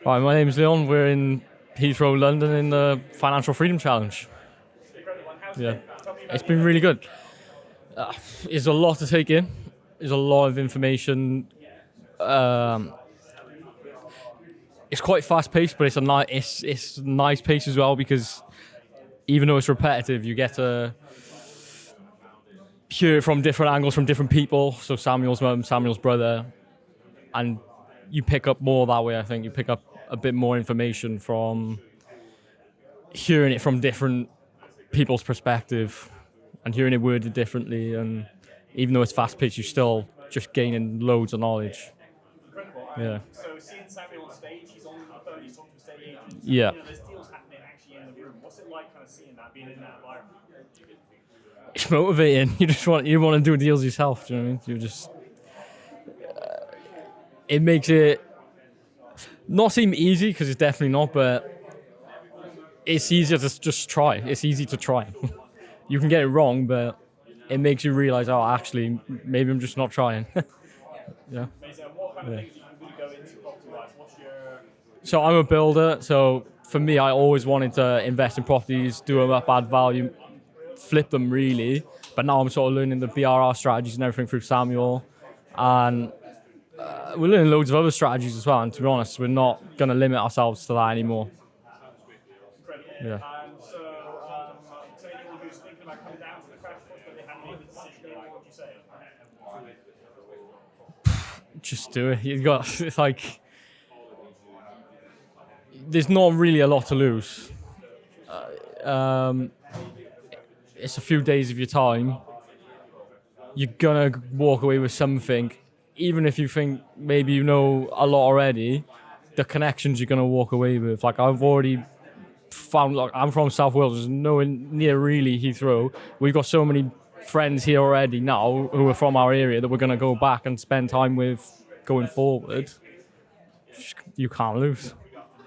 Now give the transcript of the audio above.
Hi, my name is Leon. We're in Heathrow, London, in the Financial Freedom Challenge. Yeah, it's been really good. It's a lot to take in. There's a lot of information. It's quite fast paced, but it's nice pace as well, because even though it's repetitive, you get to hear it from different angles, from different people. So Samuel's mum, Samuel's brother, and you pick up more that way. I think you pick up a bit more information from hearing it from different people's perspective and hearing it worded differently. And even though it's fast paced, you're still just gaining loads of knowledge. Incredible. Yeah. So seeing Samuel on stage, he's on the phone, he's talking to estate agents. Yeah. There's deals happening actually in the room. What's it like kind of seeing that, being in that environment? It's motivating. You want to do deals yourself. Do you know what I mean? You just it makes it not seem easy, because it's definitely not, but it's easier to just try. It's easy to try. You can get it wrong, but it makes you realize, oh, actually, maybe I'm just not trying. Yeah. Amazing. And what kind of things do you really go into property-wise? What's your... So I'm a builder. So for me, I always wanted to invest in properties, do them up, add value, flip them really. But now I'm sort of learning the BRR strategies and everything through Samuel. And we're learning loads of other strategies as well. And to be honest, we're not going to limit ourselves to that anymore. Incredible. Yeah. So anyone who's thinking about coming down to the crash course, but they haven't made the decision yet, what would you say? Just do it. You've got, it's like, there's not really a lot to lose. It's a few days of your time. You're gonna walk away with something, even if you think maybe you know a lot already. The connections you're gonna walk away with. Like, I've already found, like, I'm from South Wales, there's nowhere near really Heathrow. We've got so many friends here already now who are from our area that we're gonna go back and spend time with going forward. You can't lose.